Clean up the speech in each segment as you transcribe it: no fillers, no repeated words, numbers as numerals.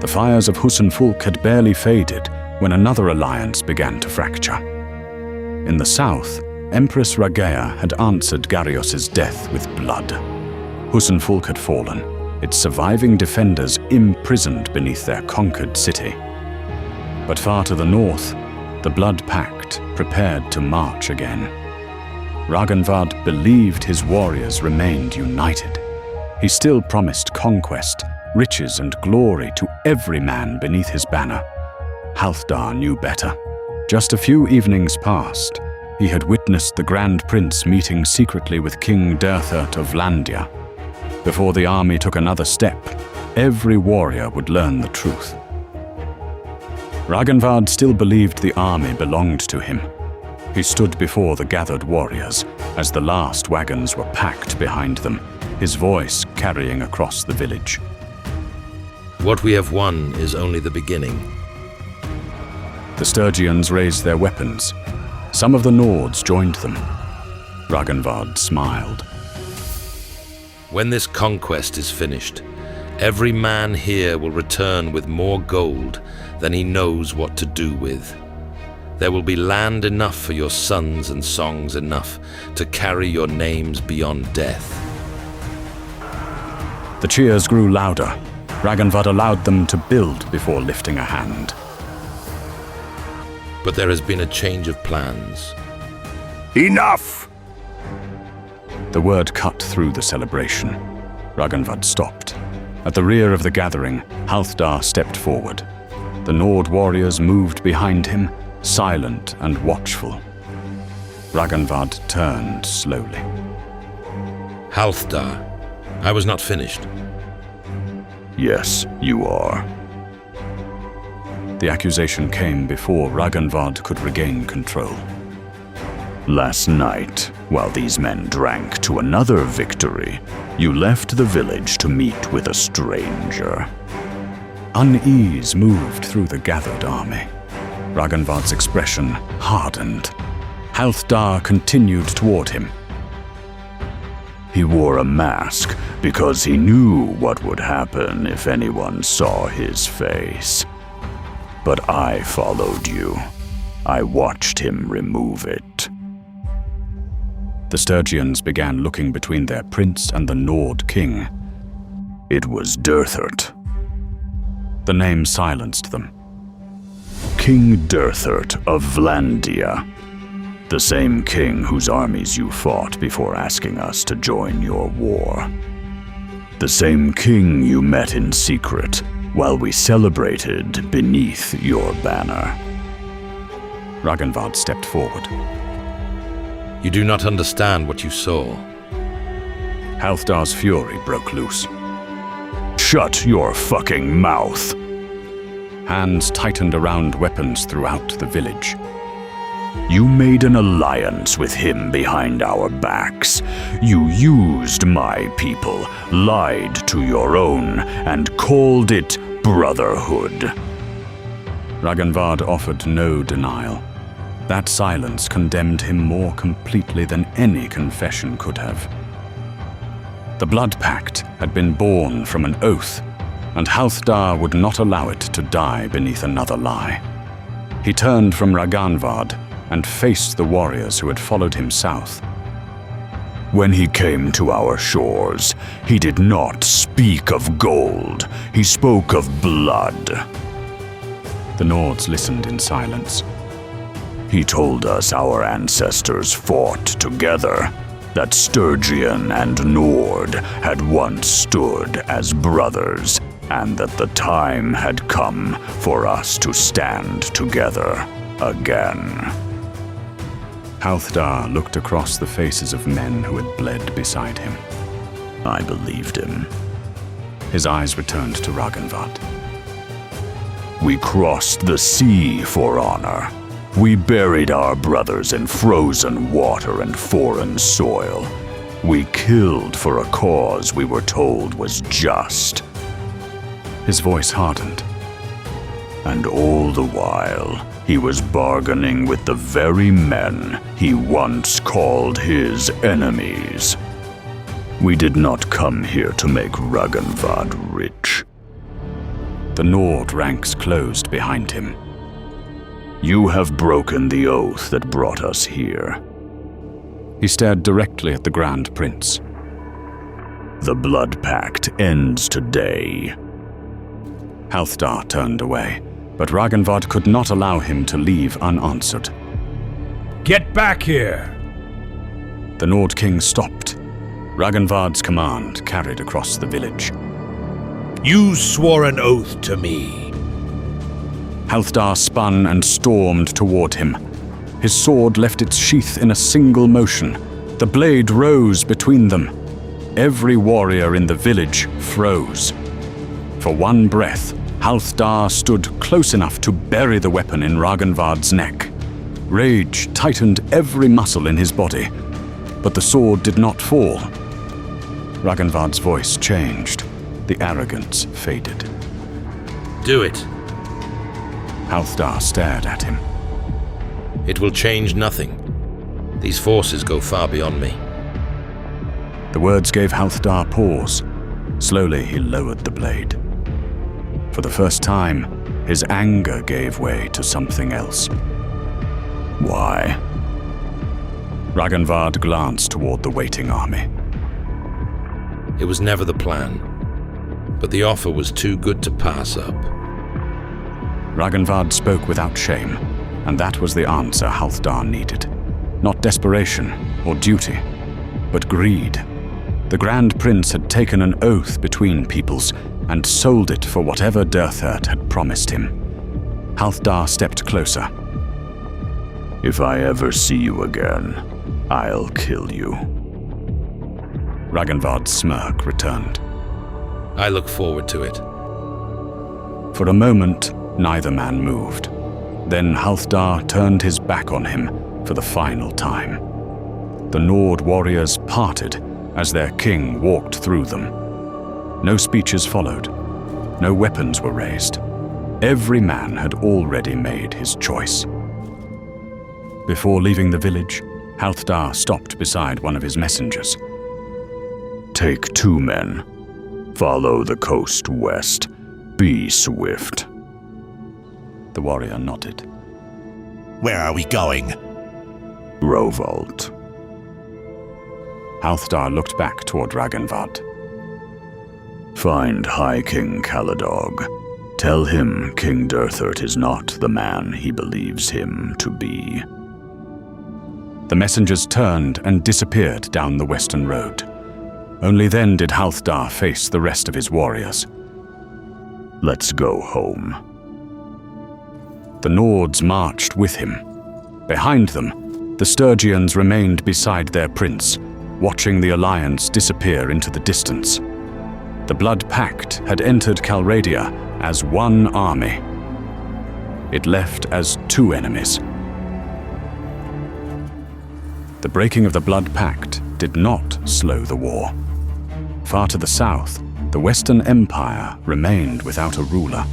The fires of Hussenfulk had barely faded when another alliance began to fracture. In the south, Empress Ragea had answered Garrios's death with blood. Hussenfulk had fallen, its surviving defenders imprisoned beneath their conquered city. But far to the north, the Blood Pact prepared to march again. Raganvad believed his warriors remained united. He still promised conquest, riches and glory to every man beneath his banner. Halthdar knew better. Just a few evenings past, he had witnessed the Grand Prince meeting secretly with King Derthert of Landia. Before the army took another step, every warrior would learn the truth. Ragenvad still believed the army belonged to him. He stood before the gathered warriors as the last wagons were packed behind them, his voice carrying across the village. What we have won is only the beginning. The Sturgians raised their weapons. Some of the Nords joined them. Raganvad smiled. When this conquest is finished, every man here will return with more gold than he knows what to do with. There will be land enough for your sons and songs enough to carry your names beyond death. The cheers grew louder. Raganvad allowed them to build before lifting a hand. But there has been a change of plans. Enough! The word cut through the celebration. Raganvad stopped. At the rear of the gathering, Halthdar stepped forward. The Nord warriors moved behind him, silent and watchful. Raganvad turned slowly. Halthdar, I was not finished. Yes, you are. The accusation came before Raganvad could regain control. Last night, while these men drank to another victory, you left the village to meet with a stranger. Unease moved through the gathered army. Raganvad's expression hardened. Halthdar continued toward him. He wore a mask because he knew what would happen if anyone saw his face. But I followed you. I watched him remove it. The Sturgians began looking between their prince and the Nord king. It was Derthert. The name silenced them. King Derthert of Vlandia. The same king whose armies you fought before asking us to join your war. The same king you met in secret while we celebrated beneath your banner. Raganvad stepped forward. You do not understand what you saw. Halthdar's fury broke loose. Shut your fucking mouth! Hands tightened around weapons throughout the village. You made an alliance with him behind our backs. You used my people, lied to your own, and called it brotherhood. Raganvad offered no denial. That silence condemned him more completely than any confession could have. The Blood Pact had been born from an oath, and Halthdar would not allow it to die beneath another lie. He turned from Raganvad and faced the warriors who had followed him south. When he came to our shores, he did not speak of gold. He spoke of blood. The Nords listened in silence. He told us our ancestors fought together, that Sturgian and Nord had once stood as brothers, and that the time had come for us to stand together again. Halthdar looked across the faces of men who had bled beside him. I believed him. His eyes returned to Ragenvad. We crossed the sea for honor. We buried our brothers in frozen water and foreign soil. We killed for a cause we were told was just. His voice hardened. And all the while, he was bargaining with the very men he once called his enemies. We did not come here to make Raganvad rich. The Nord ranks closed behind him. You have broken the oath that brought us here. He stared directly at the Grand Prince. The Blood Pact ends today. Halthdar turned away, but Ragenvad could not allow him to leave unanswered. Get back here! The Nord King stopped. Ragenvad's command carried across the village. You swore an oath to me. Halthdar spun and stormed toward him. His sword left its sheath in a single motion. The blade rose between them. Every warrior in the village froze. For one breath, Halthdar stood close enough to bury the weapon in Ragenvad's neck. Rage tightened every muscle in his body, but the sword did not fall. Ragenvad's voice changed. The arrogance faded. Do it. Halthdar stared at him. It will change nothing. These forces go far beyond me. The words gave Halthdar pause. Slowly he lowered the blade. For the first time, his anger gave way to something else. Why? Ragenvad glanced toward the waiting army. It was never the plan, but the offer was too good to pass up. Ragenvad spoke without shame, and that was the answer Halthdar needed. Not desperation or duty, but greed. The Grand Prince had taken an oath between peoples and sold it for whatever Derthert had promised him. Halthdar stepped closer. If I ever see you again, I'll kill you. Ragenvad's smirk returned. I look forward to it. For a moment, neither man moved. Then Halthdar turned his back on him for the final time. The Nord warriors parted as their king walked through them. No speeches followed. No weapons were raised. Every man had already made his choice. Before leaving the village, Halthdar stopped beside one of his messengers. Take 2 men. Follow the coast west. Be swift. The warrior nodded. Where are we going? Rovald. Halthdar looked back toward Ragenvad. Find High King Caladog. Tell him King Derthert is not the man he believes him to be. The messengers turned and disappeared down the western road. Only then did Halthdar face the rest of his warriors. Let's go home. The Nords marched with him. Behind them, the Sturgians remained beside their prince, watching the alliance disappear into the distance. The Blood Pact had entered Calradia as one army. It left as 2 enemies. The breaking of the Blood Pact did not slow the war. Far to the south, the Western Empire remained without a ruler.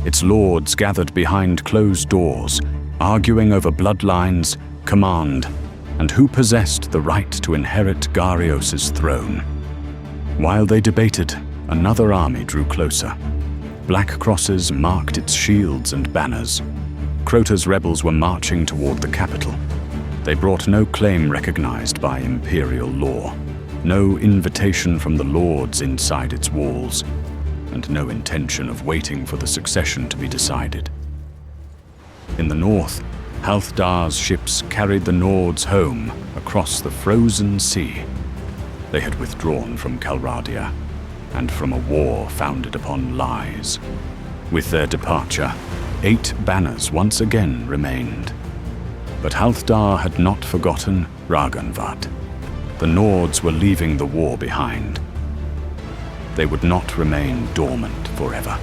Its lords gathered behind closed doors, arguing over bloodlines, command, and who possessed the right to inherit Garios' throne. While they debated, another army drew closer. Black crosses marked its shields and banners. Crota's rebels were marching toward the capital. They brought no claim recognized by imperial law, no invitation from the lords inside its walls, and no intention of waiting for the succession to be decided. In the north, Halthdar's ships carried the Nords home across the frozen sea. They had withdrawn from Calradia, and from a war founded upon lies. With their departure, 8 banners once again remained. But Halthdar had not forgotten Raganvad. The Nords were leaving the war behind. They would not remain dormant forever.